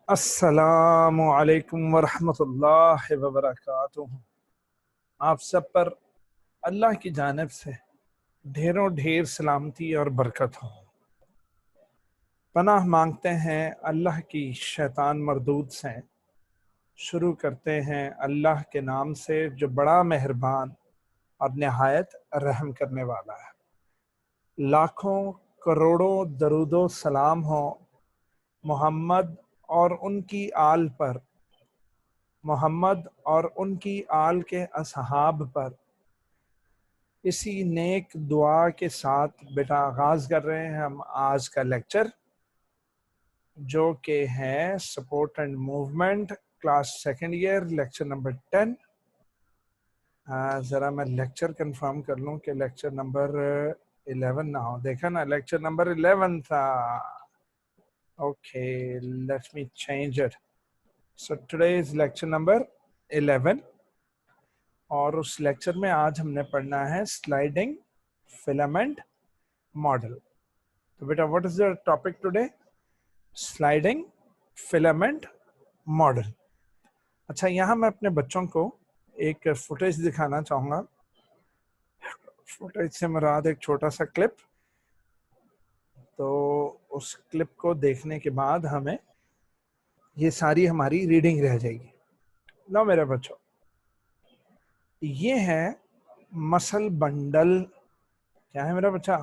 अस्सलामु अलैकुम वरहमतुल्लाहि वबरकातुहू। आप सब पर अल्लाह की जानिब से ढेरों ढेर सलामती और बरकत हो। पनाह मांगते हैं अल्लाह की शैतान मरदूद से। शुरू करते हैं अल्लाह के नाम से जो बड़ा मेहरबान और निहायत रहम करने वाला है। लाखों करोड़ों दरूदो सलाम हो मोहम्मद और उनकी आल पर, मोहम्मद और उनकी आल के असहाब पर। इसी नेक दुआ के साथ बेटा आगाज कर रहे हैं हम आज का लेक्चर, जो कि है support and movement class second year lecture number 10। ज़रा मैं लेक्चर कंफर्म कर लूं कि लेक्चर नंबर 11 ना हो। देखा ना, लेक्चर नंबर 11 था। Okay, let me change it. So today is lecture number 11 और उस लेक्चर में आज हमने पढ़ना है स्लाइडिंग फिलामेंट मॉडल। तो बेटा what is the topic today? Sliding filament model. अच्छा, यहाँ मैं अपने बच्चों को एक फुटेज दिखाना चाहूँगा। फुटेज से मुराद एक छोटा सा क्लिप। तो उस क्लिप को देखने के बाद हमें ये सारी हमारी रीडिंग रह जाएगी। लो मेरे बच्चों, ये है मसल बंडल। क्या है मेरा बच्चा?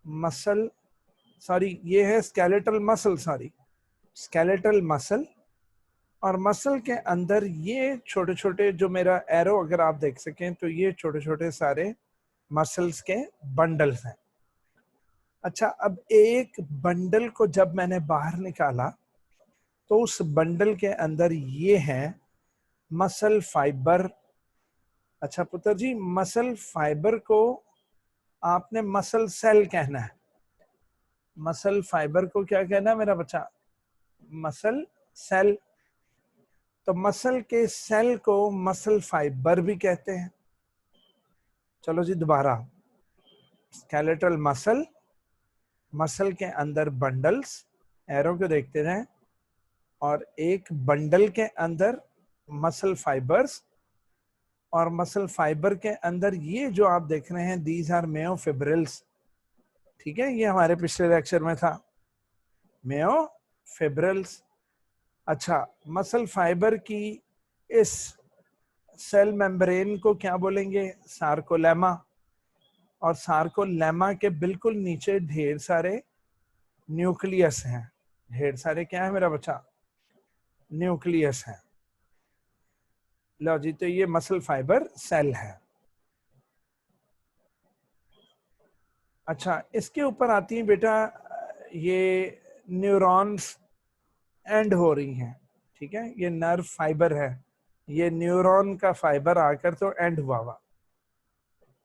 मसल, सॉरी ये है skeletal muscle, sorry skeletal muscle. और मसल के अंदर ये छोटे छोटे, जो मेरा एरो अगर आप देख सकें तो ये छोटे छोटे सारे मसल्स के बंडल्स हैं। अच्छा, अब एक बंडल को जब मैंने बाहर निकाला तो उस बंडल के अंदर ये है मसल फाइबर। अच्छा पुत्र जी, मसल फाइबर को आपने मसल सेल कहना है। मसल फाइबर को क्या कहना है मेरा बच्चा? Muscle cell. तो मसल के सेल को मसल फाइबर भी कहते हैं। चलो जी दोबारा, स्केलेटल मसल, मसल के अंदर बंडल्स, एरो को देखते रहें, और एक बंडल के अंदर मसल फाइबर्स, और मसल फाइबर के अंदर ये जो आप देख रहे हैं दीज आर मेयोफिब्रिल्स। ठीक है, ये हमारे पिछले लेक्चर में था, मेयोफिब्रिल्स। अच्छा, मसल फाइबर की इस सेल मेम्ब्रेन को क्या बोलेंगे? सार्कोलेमा। और सार्कोलेमा के बिल्कुल नीचे ढेर सारे न्यूक्लियस हैं। ढेर सारे क्या है मेरा बच्चा? न्यूक्लियस हैं। लो जी, तो ये मसल फाइबर सेल है। अच्छा, इसके ऊपर आती है बेटा ये न्यूरॉन्स एंड हो रही हैं। ठीक है, ये नर्व फाइबर है, ये न्यूरॉन का फाइबर आकर तो एंड हुआ।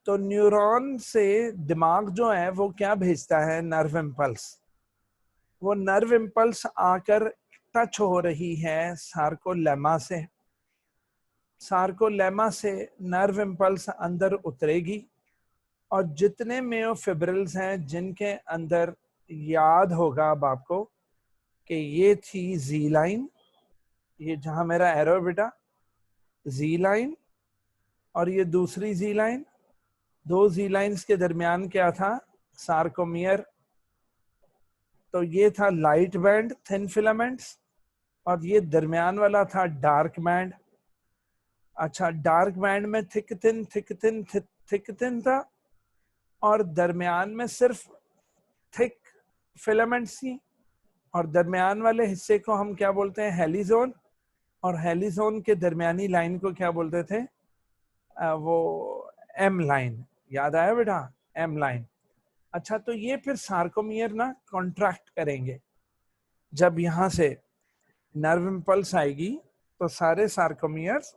तो न्यूरॉन से दिमाग जो है वो क्या भेजता है? Nerve impulse. वो नर्व इम्पल्स आकर टच हो रही है सार्कोलेमा से। सार्कोलेमा से नर्व इम्पल्स अंदर उतरेगी, और जितने मेयोफिब्रिल्स हैं जिनके अंदर, याद होगा अब आपको कि ये थी जी लाइन, ये जहां मेरा एरो बेटा, जी लाइन, और ये दूसरी जी लाइन। दो जी लाइंस के दरमियान क्या था? सार्कोमियर। तो ये था लाइट बैंड, थिन फिलामेंट्स, और ये दरमियान वाला था डार्क बैंड। अच्छा, डार्क बैंड में thick thin thick thin thick thin था, और दरमियान में सिर्फ थिक फिलामेंट्स थी। और दरमियान वाले हिस्से को हम क्या बोलते हैं? हेलिजोन। और हेलिजोन के दरमियानी लाइन को क्या बोलते थे? वो एम लाइन। याद आया बेटा? M line. अच्छा, तो ये फिर सार्कोमियर ना कॉन्ट्रैक्ट करेंगे। जब यहां से नर्व इम्पल्स आएगी तो सारे सार्कोमियर्स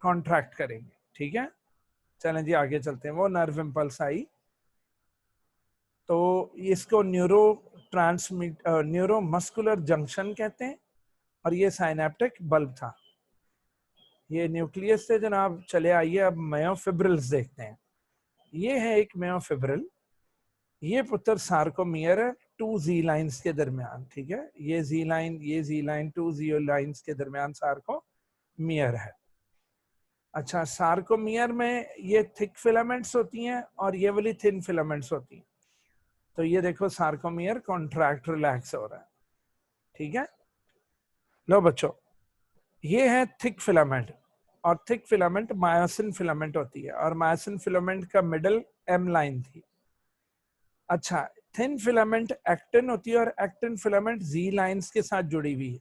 कॉन्ट्रैक्ट करेंगे। ठीक है, चलें जी आगे चलते हैं। वो नर्व इम्पल्स आई तो इसको न्यूरो मस्कुलर जंक्शन कहते हैं, और ये साइनेप्टिक बल्ब था। ये न्यूक्लियस से जनाब चले आइए, अब मेयोफिब्रिल्स देखते हैं। ये है एक मेयोफिब्रिल, ये पुत्र सार्कोमियर है, टू जी लाइंस के दरमियान, ठीक है, ये जी लाइन, ये जी लाइन, टू जी लाइंस के दरमियान सार्कोमियर है। अच्छा, सार्कोमियर में ये थिक फिलामेंट्स होती हैं और ये वाली थिन फिलामेंट्स होती हैं। तो ये देखो सार्कोमियर कॉन्ट्रैक्ट रिलैक्स हो रहा है, ठीक है। लो बच्चों, ये है थिक फिलामेंट, और थिक फिलामेंट मायोसिन फिलामेंट होती है, और मायोसिन फिलामेंट का मिडल एम लाइन थी। अच्छा, थिन फिलामेंट एक्टिन होती है, और एक्टिन फिलामेंट जी लाइंस के साथ जुड़ी हुई है,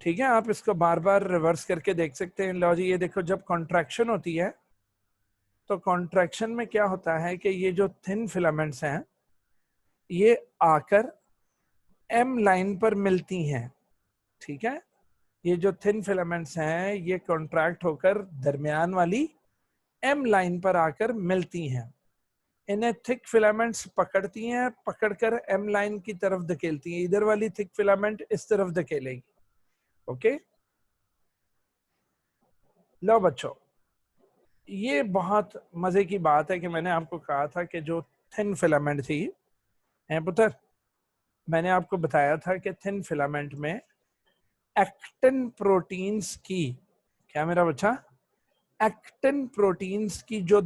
ठीक है। आप इसको बार बार रिवर्स करके देख सकते हैं। लो जी, ये देखो, जब कॉन्ट्रैक्शन होती है तो कॉन्ट्रैक्शन में क्या होता है कि ये जो थिन फिलामेंट्स हैं ये आकर एम लाइन पर मिलती हैं, ठीक है। ये जो थिन फिलामेंट्स हैं ये कॉन्ट्रैक्ट होकर दरमियान वाली एम लाइन पर आकर मिलती हैं। इन्हें थिक फिलामेंट्स पकड़ती हैं, पकड़कर एम लाइन की तरफ धकेलती हैं। इधर वाली थिक फिलामेंट इस तरफ धकेलेगी, ओके। लो बच्चों, ये बहुत मजे की बात है कि मैंने आपको कहा था कि जो थिन फिलामेंट थी, है पुत्र, मैंने आपको बताया था कि थिन फिलामेंट में एक्टिन प्रोटीन्स की, क्या मेरा बच्चा, एक्टिन प्रोटीन्स की जो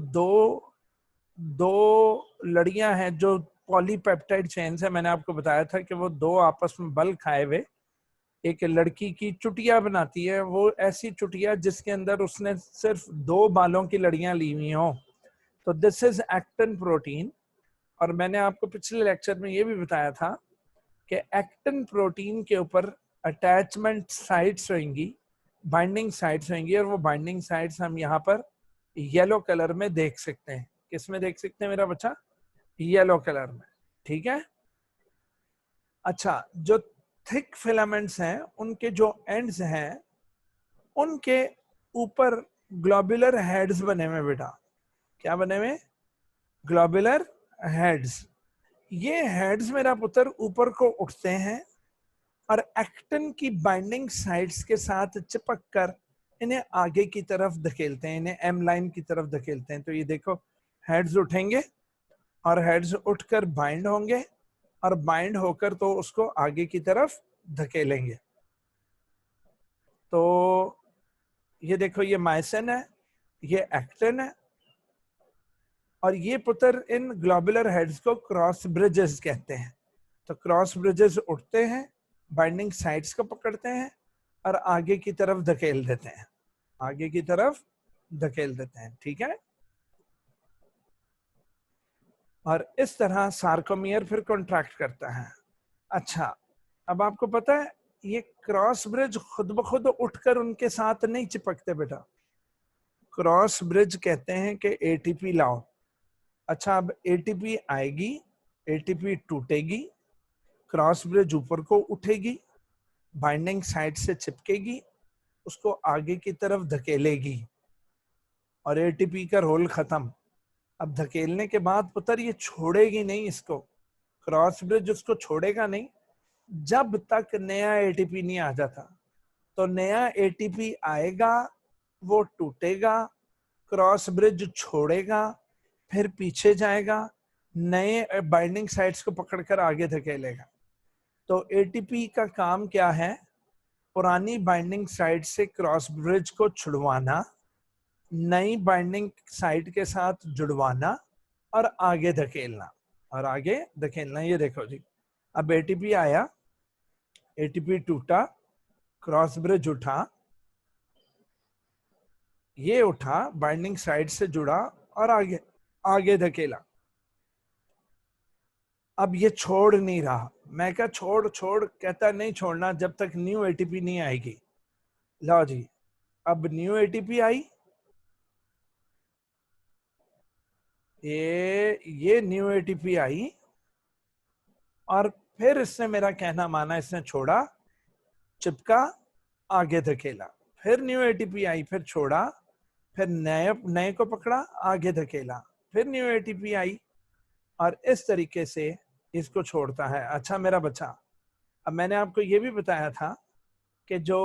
दो लड़ियां हैं, जो पॉलीपेप्टाइड चेन्स है, मैंने आपको बताया था कि वो दो आपस में बल खाए हुए एक लड़की की चुटिया बनाती है। वो ऐसी चुटिया जिसके अंदर उसने सिर्फ दो बालों की लड़ियां ली हुई हो, तो दिस इज एक्टिन प्रोटीन। और मैंने आपको पिछले लेक्चर में ये भी बताया था कि एक्टिन प्रोटीन के ऊपर अटैचमेंट साइट्स होंगी, बाइंडिंग साइट्स होंगी, और वो बाइंडिंग साइट्स हम यहाँ पर येलो कलर में देख सकते हैं। किस में देख सकते हैं मेरा बच्चा? येलो कलर में, ठीक है। अच्छा, जो थिक फिलामेंट्स हैं उनके जो एंड्स हैं उनके ऊपर ग्लोबुलर हेड्स बने हुए बेटा। क्या बने हुए? Globular heads. ये हेड्स मेरा पुत्र ऊपर को उठते हैं और एक्टिन की बाइंडिंग साइट्स के साथ चिपक कर इन्हें आगे की तरफ धकेलते हैं, इन्हें एम लाइन की तरफ धकेलते हैं। तो ये देखो, हेड्स उठेंगे और हेड्स उठकर बाइंड होंगे, और बाइंड होकर तो उसको आगे की तरफ धकेलेंगे। तो ये देखो, ये माइसिन है, ये एक्टिन है, और ये पुत्र इन ग्लोबुलर हेड्स को क्रॉस ब्रिजेस कहते हैं। तो क्रॉस ब्रिजेस उठते हैं, बाइंडिंग साइट्स को पकड़ते हैं और आगे की तरफ धकेल देते हैं, आगे की तरफ धकेल देते हैं, ठीक है। और इस तरह सार्कोमियर फिर कॉन्ट्रैक्ट करता है। अच्छा, अब आपको पता है ये क्रॉस ब्रिज खुद ब खुद उठकर उनके साथ नहीं चिपकते बेटा। क्रॉस ब्रिज कहते हैं कि एटीपी लाओ। अच्छा, अब एटीपी आएगी, एटीपी टूटेगी, क्रॉस ब्रिज ऊपर को उठेगी, बाइंडिंग साइड से चिपकेगी, उसको आगे की तरफ धकेलेगी, और एटीपी का रोल खत्म। अब धकेलने के बाद पुत्र ये छोड़ेगी नहीं इसको, क्रॉस ब्रिज उसको छोड़ेगा नहीं जब तक नया एटीपी नहीं आ जाता। तो नया एटीपी आएगा, वो टूटेगा, क्रॉस ब्रिज छोड़ेगा, फिर पीछे जाएगा, नए बाइंडिंग साइट्स को पकड़कर आगे धकेलेगा। तो एटीपी का काम क्या है? पुरानी बाइंडिंग साइट से क्रॉस ब्रिज को छुड़वाना, नई बाइंडिंग साइट के साथ जुड़वाना, और आगे धकेलना, और आगे धकेलना। ये देखो जी, अब एटीपी आया, एटीपी टूटा, क्रॉस ब्रिज उठा, ये उठा, बाइंडिंग साइट से जुड़ा और आगे आगे धकेला। अब ये छोड़ नहीं रहा। मैं क्या छोड़ छोड़ कहता, नहीं छोड़ना जब तक न्यू एटीपी नहीं आएगी। लो जी, अब न्यू एटीपी आई, ये न्यू एटीपी आई, और फिर इसने मेरा कहना माना, इसने छोड़ा, चिपका, आगे धकेला, फिर न्यू एटीपी आई, फिर छोड़ा, फिर नए नए को पकड़ा, आगे धकेला, फिर न्यू एटीपी आई, और इस तरीके से इसको छोड़ता है। अच्छा मेरा बच्चा, अब मैंने आपको ये भी बताया था कि जो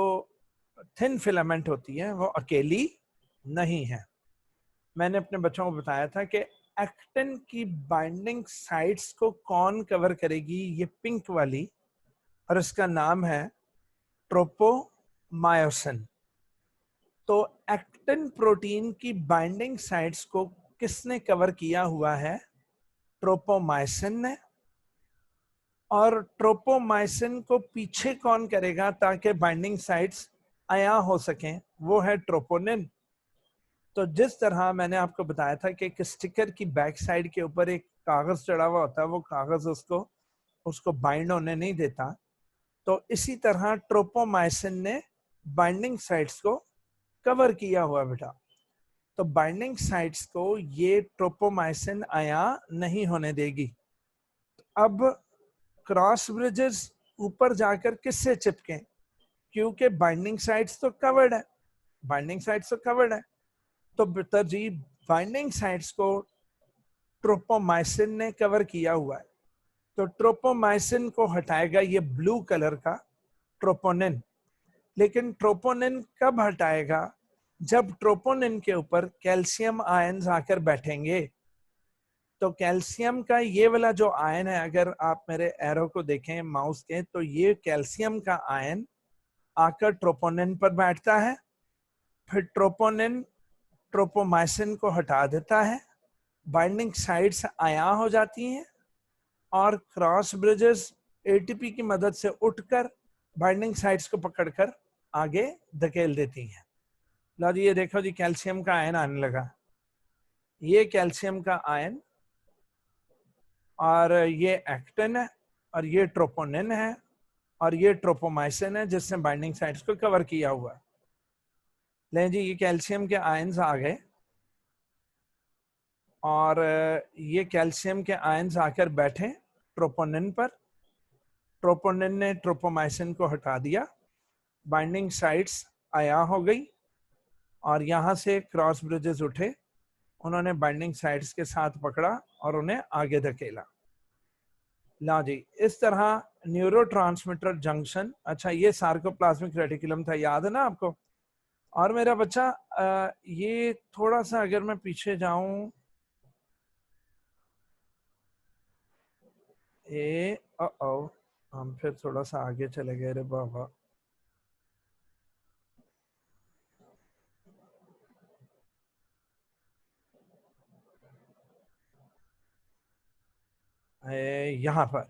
थिन फिलामेंट होती है वो अकेली नहीं है। मैंने अपने बच्चों को बताया था कि एक्टिन की बाइंडिंग साइट्स को कौन कवर करेगी? ये पिंक वाली, और इसका नाम है ट्रोपोमायोसिन। तो एक्टिन प्रोटीन की बाइंडिंग साइट्स को किसने कवर किया हुआ है? ट्रोपोमायोसिन ने। और ट्रोपोमायोसिन को पीछे कौन करेगा ताकि बाइंडिंग साइट्स आया हो सकें? वो है ट्रोपोनिन। तो जिस तरह मैंने आपको बताया था कि एक स्टिकर की बैक साइड के ऊपर एक कागज चढ़ा हुआ होता है, वो कागज उसको बाइंड होने नहीं देता, तो इसी तरह ट्रोपोमायोसिन ने बाइंडिंग साइट्स को कवर किया हुआ बेटा। तो बाइंडिंग साइट्स को ये ट्रोपोमायोसिन आया नहीं होने देगी। अब क्रॉस ब्रिजेस ऊपर जाकर किससे चिपके? क्योंकि बाइंडिंग साइट्स तो कवर्ड है, बाइंडिंग साइट्स तो कवर्ड है, तो जी बाइंडिंग साइट्स को ट्रोपोमायोसिन ने कवर किया हुआ है। तो ट्रोपोमायोसिन को हटाएगा ये ब्लू कलर का ट्रोपोनिन। लेकिन ट्रोपोनिन कब हटाएगा? जब ट्रोपोनिन के ऊपर कैल्शियम आयन्स आकर बैठेंगे। तो कैल्शियम का ये वाला जो आयन है, अगर आप मेरे एरो को देखें माउस के, तो ये कैल्शियम का आयन आकर ट्रोपोनिन पर बैठता है। फिर ट्रोपोनिन ट्रोपोमायोसिन को हटा देता है, बाइंडिंग साइट्स आया हो जाती हैं, और क्रॉस ब्रिजेस एटीपी की मदद से उठकर बाइंडिंग साइट्स को पकड़कर आगे धकेल देती हैं। लो जी, ये देखो जी, कैल्शियम का आयन आने लगा। ये कैल्शियम का आयन, और ये एक्टिन है, और ये ट्रोपोनिन है, और ये ट्रोपोमायोसिन है जिसने बाइंडिंग साइट्स को कवर किया हुआ है। लें जी, ये कैल्शियम के आयन्स आ गए, और ये कैल्शियम के आयन्स आकर बैठे ट्रोपोनिन पर। ट्रोपोनिन ने ट्रोपोमायोसिन को हटा दिया, बाइंडिंग साइट्स आया हो गई, और यहां से क्रॉस ब्रिजेस उठे, उन्होंने बाइंडिंग साइट्स के साथ पकड़ा और उन्हें आगे धकेला। ला जी, इस तरह न्यूरोट्रांसमीटर जंक्शन, अच्छा ये सार्कोप्लाज्मिक रेटिकुलम था, याद है ना आपको? और मेरा बच्चा ये थोड़ा सा अगर मैं पीछे जाऊं, हम फिर थोड़ा सा आगे चले गए रे बाबा। यहाँ पर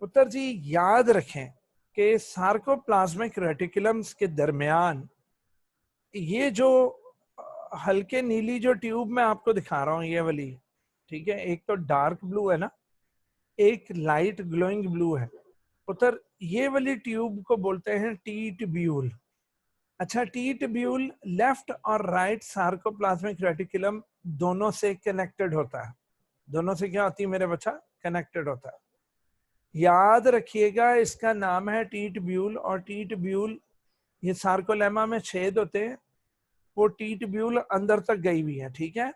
पुत्र जी याद रखें कि सार्कोप्लाज्मिक रेटिकुलम्स के दरमियान ये जो हल्के नीली जो ट्यूब मैं आपको दिखा रहा हूँ, ये वाली, ठीक है, एक तो डार्क ब्लू है ना, एक लाइट ग्लोइंग ब्लू है पुत्र। ये वाली ट्यूब को बोलते हैं टी ट्यूब्यूल। अच्छा, टी ट्यूब्यूल लेफ्ट और राइट सार्कोप्लाज्मिक रेटिकुलम दोनों से कनेक्टेड होता है। दोनों से क्या होती है मेरे बच्चा? कनेक्टेड होता है। याद रखिएगा, इसका नाम है टी ट्यूब्यूल, और टी ट्यूब्यूल, ये सार्कोलेमा में छेद होते हैं, वो टी ट्यूब्यूल अंदर तक गई हुई है, ठीक है।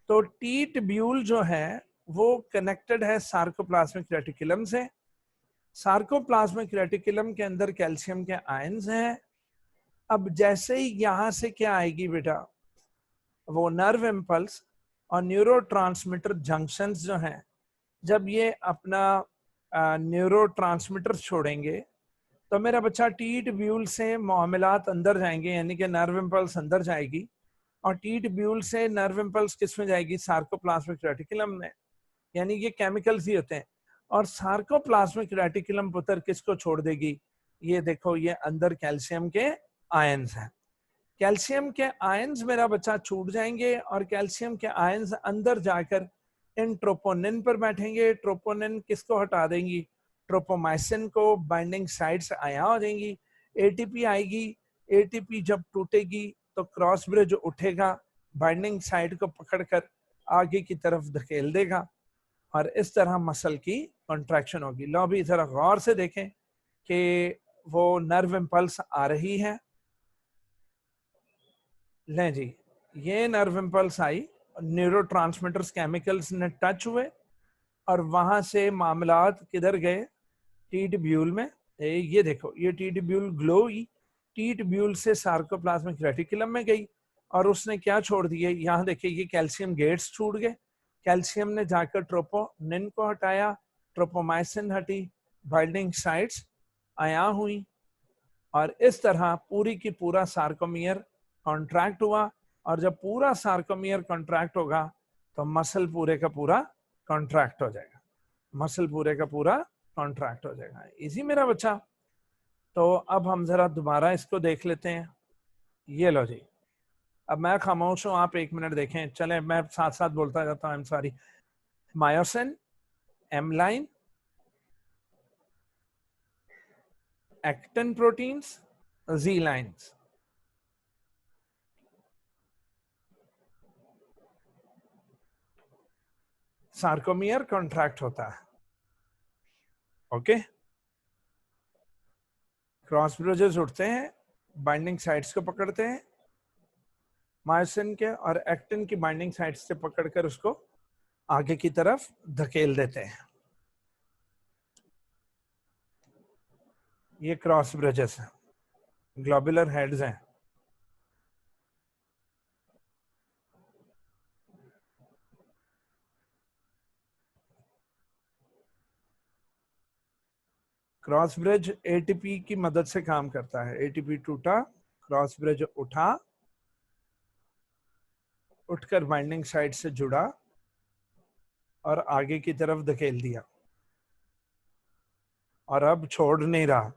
तो टी ट्यूब्यूल जो है वो कनेक्टेड है सार्कोप्लाज्मिक रेटिकुलम से। सार्कोप्लाज्मिक रेटिकुलम के अंदर कैल्शियम के आयन्स हैं। अब जैसे ही यहां से क्या आएगी बेटा, वो नर्व इम्पल्स और न्यूरोट्रांसमीटर जंक्शंस जो हैं, जब ये अपना न्यूरोट्रांसमीटर छोड़ेंगे, तो मेरा बच्चा टी ट्यूब्यूल से मामलात अंदर जाएंगे, यानी कि नर्व इम्पल्स अंदर जाएगी, और टी ट्यूब्यूल से नर्व इम्पल्स किस में जाएगी? सार्कोप्लाज्मिक रेटिकुलम में। यानी ये केमिकल्स ही होते हैं। और सार्कोप्लाज्मिक रेटिकुलम पुत्र किसको छोड़ देगी? ये देखो, ये अंदर कैल्शियम के आयन्स हैं। कैल्शियम के आयन्स मेरा बच्चा छूट जाएंगे, और कैल्शियम के आयन्स अंदर जाकर इन ट्रोपोनिन पर बैठेंगे। ट्रोपोनिन किसको हटा देंगी? ट्रोपोमायोसिन को। बाइंडिंग साइट्स आया हो जाएंगी, एटीपी आएगी। एटीपी जब टूटेगी तो क्रॉस ब्रिज उठेगा, बाइंडिंग साइट को पकड़कर आगे की तरफ धकेल देगा, और इस तरह मसल की कॉन्ट्रैक्शन होगी। लो अभी जरा गौर से देखें कि वो नर्व इम्पल्स आ रही है। लें जी, ये नर्व इम्पल्स आई, न्यूरोट्रांसमीटर्स केमिकल्स ने टच हुए, और वहां से मामलात किधर गए? टी ट्यूब्यूल में। ये देखो, ये टी ट्यूब्यूल ग्लो हुई, टी ट्यूब्यूल से सार्कोप्लाज्मिक रेटिकुलम में गई, और उसने क्या छोड़ दिए, यहाँ देखिए ये कैल्शियम गेट्स छूट गए, कैल्शियम ने जाकर ट्रोपोनिन को हटाया, ट्रोपोमाइसिन हटी, बाइंडिंग साइट्स आया हुई, और इस तरह पूरी की पूरा सार्कोमियर कॉन्ट्रैक्ट हुआ। और जब पूरा सार्कोमियर कॉन्ट्रैक्ट होगा तो मसल पूरे का पूरा कॉन्ट्रैक्ट हो जाएगा, मसल पूरे का पूरा कॉन्ट्रैक्ट हो जाएगा। इजी मेरा बच्चा। तो अब हम जरा दोबारा इसको देख लेते हैं। ये लो जी, अब मैं खामोश हूं, आप 1 मिनट देखें, चले मैं साथ साथ बोलता जाता हूं। I am sorry. Myosin, M line, actin proteins, Z lines. Sarcomere contract होता है, ओके। क्रॉस ब्रिजेस उठते हैं, बाइंडिंग साइट्स को पकड़ते हैं, मायोसिन के और एक्टिन की बाइंडिंग साइट्स से पकड़कर उसको आगे की तरफ धकेल देते हैं। ये क्रॉस ब्रिजेस हैं, ग्लोबुलर हेड्स हैं। क्रॉस ब्रिज एटीपी की मदद से काम करता है। एटीपी टूटा, क्रॉस ब्रिज उठा, उठकर बाइंडिंग साइट से जुड़ा और आगे की तरफ धकेल दिया, और अब छोड़ नहीं रहा।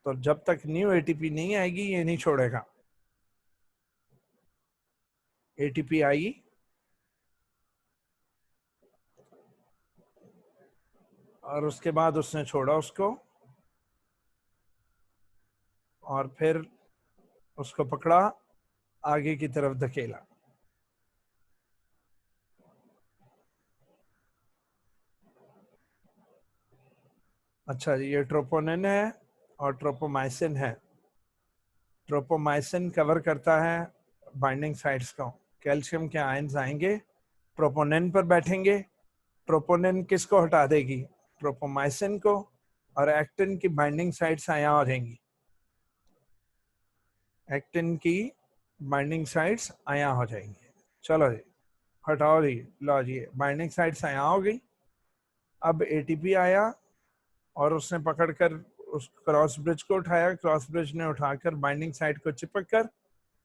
तो जब तक न्यू एटीपी नहीं आएगी ये नहीं छोड़ेगा। एटीपी आई, और उसके बाद उसने छोड़ा उसको, और फिर उसको पकड़ा, आगे की तरफ धकेला। अच्छा जी, ये ट्रोपोनिन है और ट्रोपोमाइसिन है। ट्रोपोमाइसिन कवर करता है बाइंडिंग साइट्स को। कैल्शियम के आयंस आएंगे, ट्रोपोनिन पर बैठेंगे, ट्रोपोनिन किसको हटा देगी, ट्रोपोमाइसिन को, और एक्टिन की बाइंडिंग साइट्स आया हो जाएंगी। एक्टिन की बाइंडिंग साइट्स आया हो जाएंगी। चलो जी, हटाओ जी, लो जी, बाइंडिंग साइट्स आया हो गई। अब एटीपी आया और उसने पकड़कर उस क्रॉस ब्रिज को उठाया, क्रॉस ब्रिज ने उठाकर बाइंडिंग साइट को चिपक कर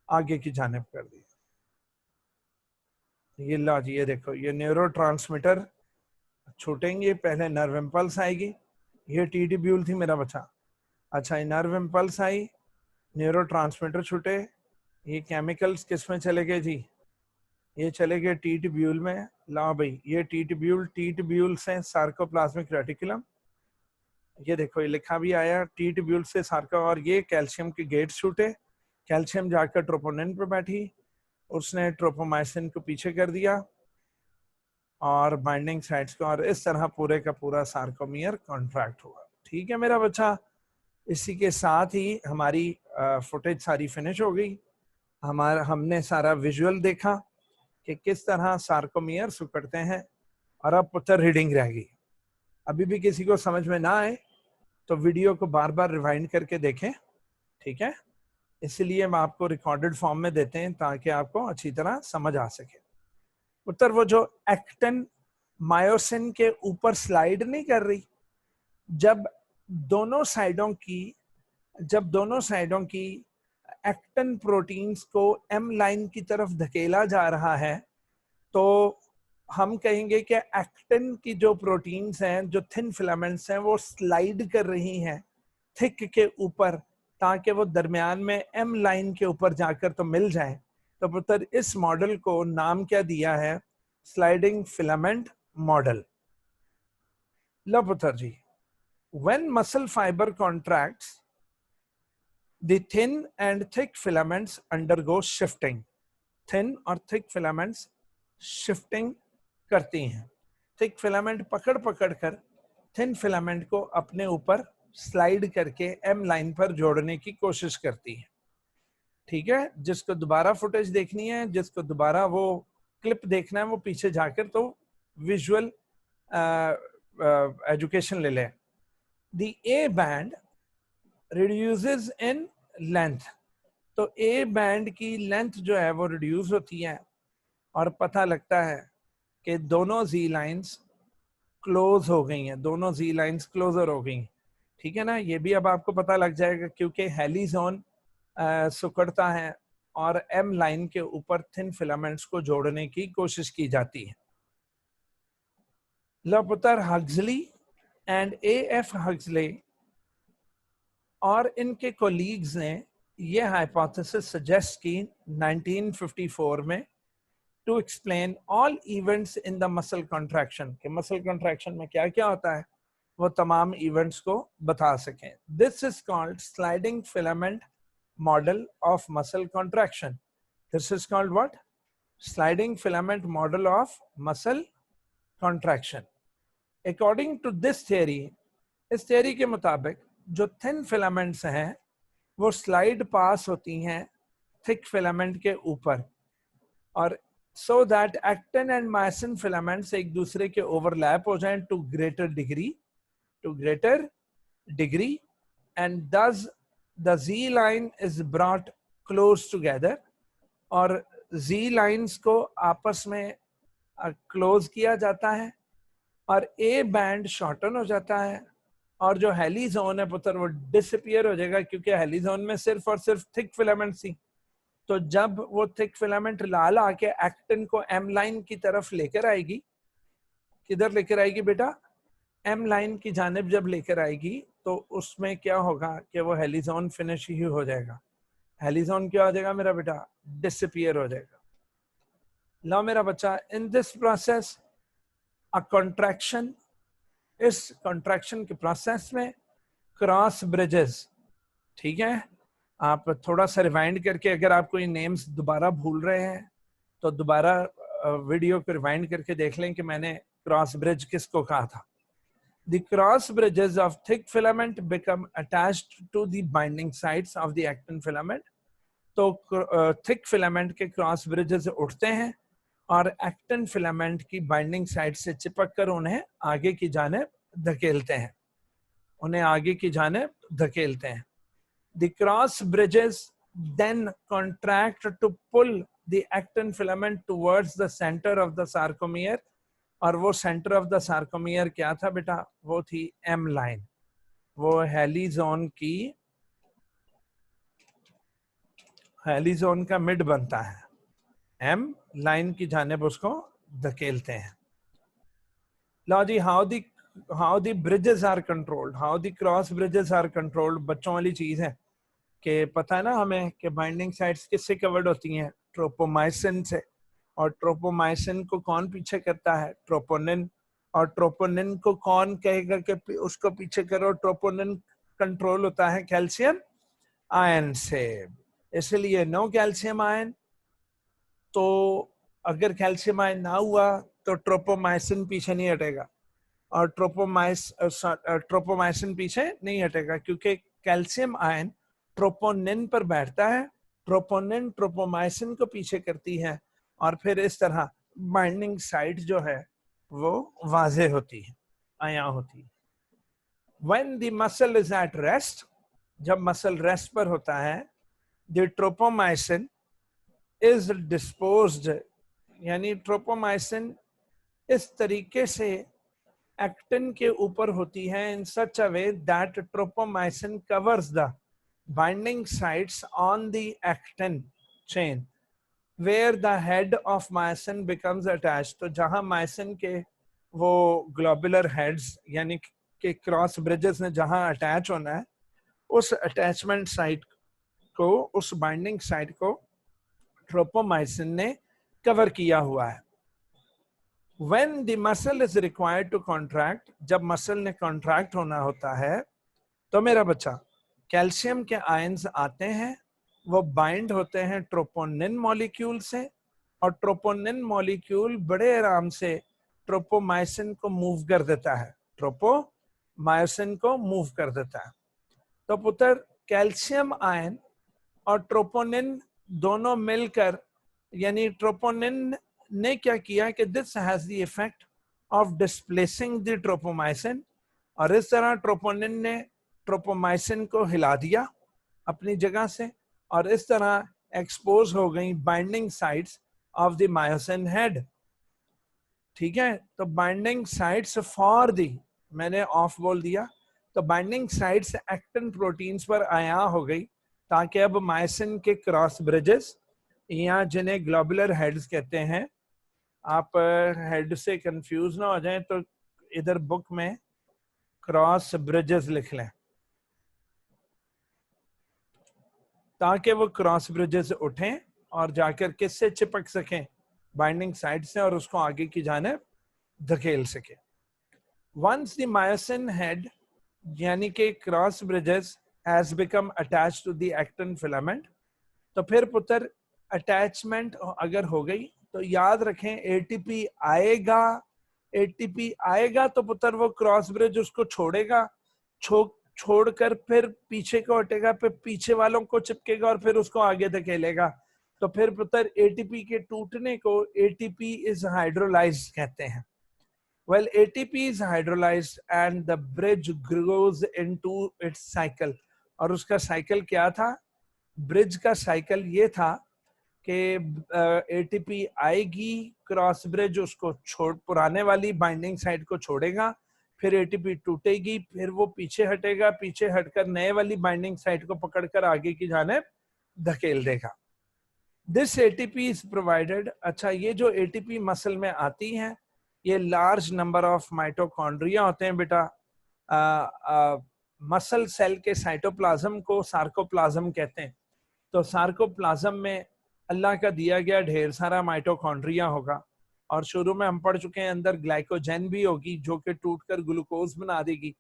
आगे की जानिब कर दी। ये लो जी, ये देखो, ये न्यूरोट्रांसमीटर छूटेंगे, पहले नर्व इम्पल्स आएगी। ये टी ट्यूब्यूल थी मेरा बच्चा। अच्छा, ये नर्व इम्पल्स आई, न्यूरोट्रांसमीटर छूटे, ये केमिकल्स किस में चले गए जी, ये चले गए टी ट्यूब्यूल में। ला भाई, ये टी ट्यूब्यूल से सार्कोप्लाज्मिक रेटिकुलम, ये देखो ये लिखा भी आया, टी ट्यूब्यूल से सार्को, और ये कैल्शियम के गेट्स छूटे, कैल्शियम जाकर ट्रोपोनिन पर बैठी, उसने ट्रोपोमाइसिन को पीछे कर दिया और बाइंडिंग साइट्स को, और इस तरह पूरे का पूरा सार्कोमियर कॉन्ट्रैक्ट हुआ। ठीक है मेरा बच्चा। इसी के साथ ही हमारी फुटेज सारी फिनिश हो गई। हमने सारा विजुअल देखा कि किस तरह सार्कोमियर सिकुड़ते हैं, और अब पुत्र रीडिंग रह गई। अभी भी किसी को समझ में ना आए तो वीडियो को बार बार रिवाइंड करके देखें, ठीक है। इसलिए हम आपको रिकॉर्डेड फॉर्म में देते हैं ताकि आपको अच्छी तरह समझ आ सके। उत्तर, वो जो एक्टिन मायोसिन के ऊपर स्लाइड नहीं कर रही, जब दोनों साइडों की एक्टिन प्रोटीन्स को एम लाइन की तरफ धकेला जा रहा है, तो हम कहेंगे कि एक्टिन की जो प्रोटीन्स हैं, जो थिन फिलामेंट्स हैं, वो स्लाइड कर रही हैं थिक के ऊपर, ताकि वो दरमियान में एम लाइन के ऊपर जाकर तो मिल जाए। तो पुत्र, इस मॉडल को नाम क्या दिया है, स्लाइडिंग फिलामेंट मॉडल। लो पुत्र जी, when muscle fiber contracts, the thin and thick filaments undergo shifting. Thin और thick filaments shifting करती हैं। थिक फिलामेंट पकड़ पकड़ कर थिन फिलामेंट को अपने ऊपर स्लाइड करके एम लाइन पर जोड़ने की कोशिश करती है। ठीक है, जिसको दोबारा फुटेज देखनी है, जिसको दोबारा वो क्लिप देखना है, वो पीछे जाकर तो विजुअल एजुकेशन ले लें। The A band reduces in length, तो ए बैंड की लेंथ जो है वो रिड्यूस होती है और पता लगता है कि दोनों जी लाइंस क्लोज हो गई हैं, दोनों जी लाइंस क्लोजर हो गई हैं। ठीक है ना, ये भी अब आपको पता लग जाएगा क्योंकि हेली जोन सिकुड़ता है और एम लाइन के ऊपर थिन फिलामेंट्स को जोड़ने की कोशिश की जाती है। लपुतर हग्सली एंड ए एफ हग्सले और इनके कोलीग्स ने ये हाइपोथेसिस सजेस्ट की 1954 में to explain all events in the muscle contraction, कि मसल कॉन्ट्रैक्शन में क्या क्या होता है वो तमाम इवेंट्स को बता सकें। This is called sliding filament model of muscle contraction. This is called what? Sliding filament model of muscle contraction. According to this theory, इस थियरी के मुताबिक जो थिन फिलामेंट्स हैं वो स्लाइड पास होती हैं थिक फिलामेंट के ऊपर, और so that actin and myosin filaments एक दूसरे के overlap हो जाएं to greater degree, and thus the Z line is brought close together, और Z lines को आपस में क्लोज किया जाता है और A बैंड शॉर्टन हो जाता है, और जो हेली जोन है पुत्र वो डिसअपियर हो जाएगा क्योंकि हेली जोन में सिर्फ और सिर्फ थिक फिलामेंट थी। तो जब वो थिक फिलामेंट लाल आके एक्टिन को एम लाइन की तरफ लेकर आएगी, किधर लेकर आएगी बेटा? एम लाइन की जानिब जब लेकर आएगी तो उसमें क्या होगा कि वो हेलिजोन फिनिश ही हो जाएगा। हेलिजोन क्या हो जाएगा मेरा बेटा? डिसअपियर हो जाएगा। लो मेरा बच्चा, in this process a contraction, इस कॉन्ट्रैक्शन के प्रोसेस में क्रॉस ब्रिजेस, ठीक है, आप थोड़ा सा रिवाइंड करके अगर आप कोई नेम्स दोबारा भूल रहे हैं तो दोबारा वीडियो को रिवाइंड करके देख लें कि मैंने क्रॉस ब्रिज किसको कहा था। The cross bridges of thick filament become attached to the binding sites of the actin filament. तो thick filament के cross bridges उठते हैं और actin filament की binding site से चिपक कर उन्हें आगे की जानिब धकेलते हैं, The cross bridges then contract to pull the actin filament towards the center of the sarcomere, और वो सेंटर ऑफ द सार्कोमियर क्या था बेटा? वो थी एम लाइन। वो हेलिजोन का मिड बनता है, एम लाइन की जानिब उसको धकेलते हैं। लो जी, how the bridges are controlled, how the cross bridges are controlled, बच्चों वाली चीज है कि पता है ना हमें कि बाइंडिंग साइट्स किससे कवर्ड होती हैं? ट्रोपोमाइसिन से। और ट्रोपोमाइसिन को कौन पीछे करता है? ट्रोपोनिन। और ट्रोपोनिन को कौन कहेगा कि उसको पीछे करो? ट्रोपोनिन कंट्रोल होता है कैल्शियम आयन से। इसलिए नो कैल्शियम आयन, तो अगर कैल्शियम आयन ना हुआ तो ट्रोपोमाइसिन पीछे नहीं हटेगा, और ट्रोपोमाइसिन पीछे नहीं हटेगा क्योंकि कैल्शियम आयन ट्रोपोनिन पर बैठता है, ट्रोपोनिन ट्रोपोमाइसिन को पीछे करती है, और फिर इस तरह बाइंडिंग साइट जो है वो वाज़े होती है, आया होती है। When the muscle is at rest, जब मसल रेस्ट पर होता है, the tropomyosin is disposed, यानी ट्रोपोमाइसिन इस तरीके से एक्टिन के ऊपर होती है in such a way that tropomyosin covers the binding sites on the actin chain where the head of myosin becomes attached। तो जहां मायोसिन के वो ग्लोबुलर हेड्स यानी कि क्रॉस ब्रिजेस ने जहां अटैच होना है, उस अटैचमेंट साइट को, उस बाइंडिंग साइट को ट्रोपोमाइसिन ने कवर किया हुआ है। When the muscle is required to contract, जब मसल ने कॉन्ट्रैक्ट होना होता है तो मेरा बच्चा कैल्शियम के आयंस आते हैं, वो बाइंड होते हैं ट्रोपोनिन मॉलिक्यूल से, और ट्रोपोनिन मॉलिक्यूल बड़े आराम से ट्रोपोमाइसिन को मूव कर देता है, ट्रोपोमाइसिन को मूव कर देता है। तो पुत्र कैल्शियम आयन और ट्रोपोनिन दोनों मिलकर, यानी ट्रोपोनिन ने क्या किया कि this has the effect of displacing the ट्रोपोमाइसिन, और इस तरह ट्रोपोनिन ने ट्रोपोमाइसिन को हिला दिया अपनी जगह से, और इस तरह एक्सपोज हो गई binding sites of the myosin head. ठीक है, तो बाइंडिंग साइट्स फॉर दी, मैंने ऑफ बोल दिया, तो बाइंडिंग साइट्स एक्टिन प्रोटीन्स पर आया हो गई, ताकि अब मायोसिन के क्रॉस ब्रिजेस, या जिन्हें ग्लोबुलर हेड्स कहते हैं, आप हेड से कंफ्यूज ना हो जाएं तो इधर बुक में क्रॉस ब्रिजेस लिख लें, ताकि वो क्रॉस ब्रिजेस उठें और जाकर किससे चिपक सकें, बाइंडिंग साइड से, और उसको आगे की जानिब धकेल सके। वंस द मायोसिन हेड यानी कि cross bridges has become attached to the actin filament, तो फिर पुत्र अटैचमेंट अगर हो गई तो याद रखें एटीपी आएगा, एटीपी आएगा तो पुत्र वो क्रॉस ब्रिज उसको छोड़ेगा, छोड़कर फिर पीछे को हटेगा, फिर पीछे वालों को चिपकेगा और फिर उसको आगे धकेलेगा। तो फिर पुत्र एटीपी के टूटने को एटीपी इज हाइड्रोलाइज्ड कहते हैं। Well, ATP is hydrolyzed and the bridge grows into its cycle. और उसका साइकिल क्या था? ब्रिज का साइकिल ये था कि एटीपी आएगी, क्रॉस ब्रिज उसको छोड़, पुराने वाली बाइंडिंग साइड को छोड़ेगा, फिर एटीपी टूटेगी, फिर वो पीछे हटेगा, पीछे हटकर नए वाली बाइंडिंग साइड को पकड़कर आगे की जानिब धकेल देगा। दिस एटीपी इज प्रोवाइडेड, अच्छा ये जो एटीपी मसल में आती है, ये लार्ज नंबर ऑफ माइटोकॉन्ड्रिया होते हैं बेटा। मसल सेल के साइटोप्लाज्म को सार्कोप्लाज्म कहते हैं। तो सार्कोप्लाज्म में अल्लाह का दिया गया ढेर सारा माइटोकॉन्ड्रिया होगा, और शुरू में हम पढ़ चुके हैं अंदर ग्लाइकोजन भी होगी जो कि टूटकर ग्लूकोज बना देगी,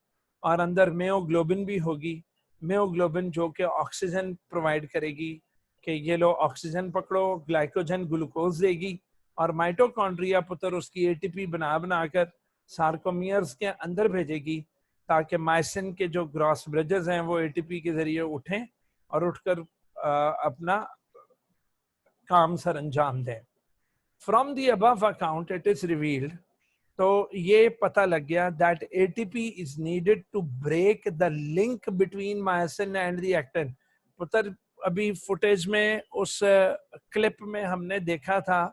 और अंदर मेयोग्लोबिन भी होगी, मेयोग्लोबिन जो कि ऑक्सीजन प्रोवाइड करेगी कि ये लो ऑक्सीजन पकड़ो, ग्लाइकोजन ग्लूकोज देगी, और माइटोकॉन्ड्रिया पुत्र उसकी एटीपी बना बनाकर सार्कोमियर्स के अंदर भेजेगी, ताकि मायोसिन के जो क्रॉस ब्रिजेस हैं वो एटीपी के जरिए उठें और उठकर अपना काम सर अंजाम दें। From the above account it is revealed, तो ये पता लग गया that ATP is needed to break the link between myosin and the actin. पुत्र अभी फुटेज में उस क्लिप में हमने देखा था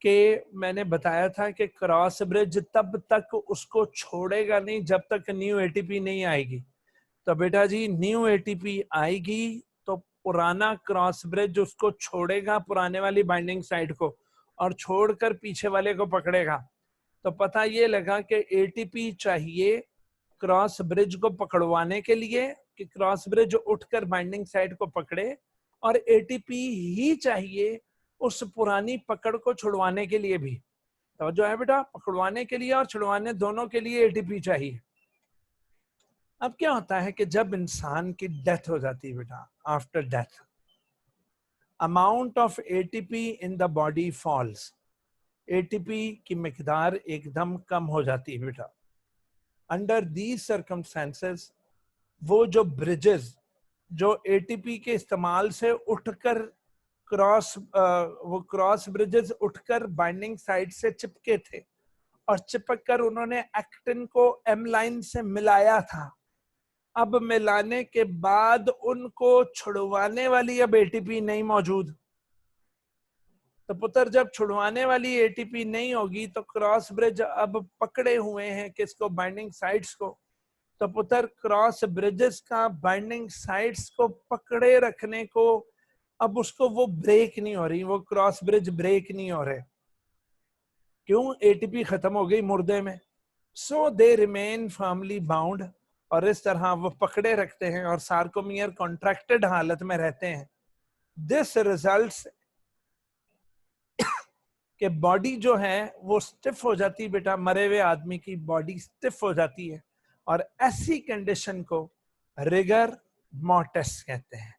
कि मैंने बताया था कि क्रॉस ब्रिज तब तक उसको छोड़ेगा नहीं जब तक न्यू एटीपी नहीं आएगी। तो बेटा जी न्यू एटीपी आएगी तो पुराना क्रॉस ब्रिज उसको छोड़ेगा, पुराने वाली बाइंडिंग साइड को, और छोड़कर पीछे वाले को पकड़ेगा। तो पता ये लगा कि एटीपी चाहिए क्रॉस ब्रिज को पकड़वाने के लिए कि क्रॉस ब्रिज उठकर बाइंडिंग साइड को पकड़े, और एटीपी ही चाहिए उस पुरानी पकड़ को छुड़वाने के लिए भी। तो जो है बेटा, पकड़वाने के लिए और छुड़वाने दोनों के लिए एटीपी चाहिए। अब क्या होता है कि जब इंसान की डेथ हो जाती है बेटा, after death amount of ATP in the body false, ATP की मिकदार एकदम कम हो जाती है बेटा। अंडर दीज सर्कमस्टेंसेस वो जो ब्रिजेस जो एटीपी के इस्तेमाल से उठकर वो क्रॉस ब्रिजेस उठकर बाइंडिंग साइड से चिपके थे और चिपक कर उन्होंने एक्टिन को एम लाइन से मिलाया था, अब मिलाने के बाद उनको छुड़वाने वाली अब एटीपी नहीं मौजूद। तो पुत्र जब छुड़वाने वाली एटीपी नहीं होगी तो क्रॉस ब्रिज अब पकड़े हुए हैं किसको, बाइंडिंग साइट्स को। तो पुत्र क्रॉस ब्रिजेस का बाइंडिंग साइट्स को पकड़े रखने को अब उसको वो ब्रेक नहीं हो रही, वो क्रॉस ब्रिज ब्रेक नहीं हो रहे। क्यों? एटीपी खत्म हो गई मुर्दे में। सो दे रिमेन फर्मली बाउंड, और इस तरह वो पकड़े रखते हैं और सार्कोमियर कॉन्ट्रैक्टेड हालत में रहते हैं। दिस रिजल्ट्स कि बॉडी जो है वो स्टिफ हो जाती है बेटा, मरे हुए आदमी की बॉडी स्टिफ हो जाती है, और ऐसी कंडीशन को रिगर मोर्टिस कहते हैं।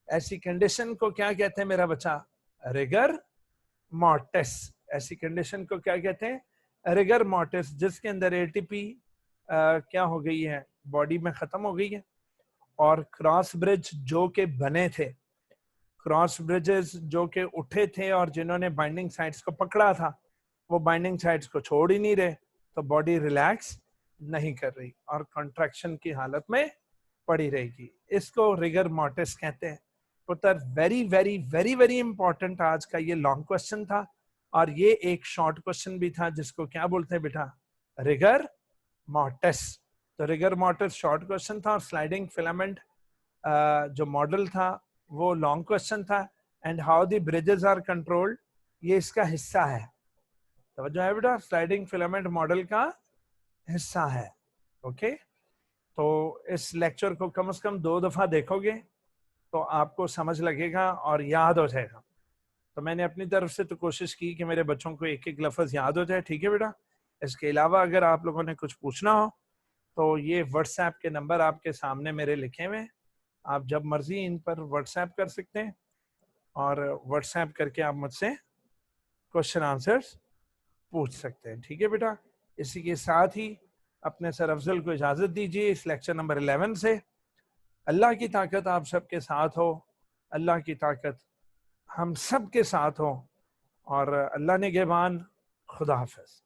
ऐसी कंडीशन को क्या कहते हैं मेरा बच्चा? Rigour mortis. ऐसी कंडीशन को क्या कहते हैं? रिगर मोर्टिस, जिसके अंदर एटीपी क्या हो गई है, बॉडी में खत्म हो गई है, और क्रॉस ब्रिज जो के बने थे, क्रॉस ब्रिजेस जो के उठे थे और जिन्होंने बाइंडिंग साइड्स को पकड़ा था, वो बाइंडिंग साइड्स को छोड़ ही नहीं रहे, तो बॉडी रिलैक्स नहीं कर रही और कॉन्ट्रैक्शन की हालत में पड़ी रहेगी। इसको रिगर मोर्टिस कहते हैं। पुत्र very very very very important आज का ये लॉन्ग क्वेश्चन था, और ये एक शॉर्ट क्वेश्चन भी था जिसको क्या बोलते हैं बेटा, रिगर मॉर्टिस। तो रिगर मॉर्टिस शॉर्ट क्वेश्चन था और स्लाइडिंग फिलामेंट जो मॉडल था वो लॉन्ग क्वेश्चन था। And how the bridges are controlled, ये इसका हिस्सा है। तो जो है बेटा स्लाइडिंग फिलामेंट मॉडल का हिस्सा है। ओके, तो इस लेक्चर को कम से कम 2 दफा देखोगे तो आपको समझ लगेगा और याद हो जाएगा। तो मैंने अपनी तरफ से तो कोशिश की कि मेरे बच्चों को एक एक लफ्ज याद हो जाए, ठीक है बेटा। इसके अलावा अगर आप लोगों ने कुछ पूछना हो तो ये व्हाट्सएप के नंबर आपके सामने मेरे लिखे हुए, आप जब मर्जी इन पर व्हाट्सएप कर सकते हैं और व्हाट्सएप करके आप मुझसे क्वेश्चन आंसर्स पूछ सकते हैं, ठीक है बेटा। इसी के साथ ही अपने सर अफजल को इजाजत दीजिए इस लेक्चर नंबर 11 से। अल्लाह की ताकत आप सबके साथ हो, अल्लाह की ताकत हम सब के साथ हो, और अल्लाह ने गेबान, खुदा हाफिज।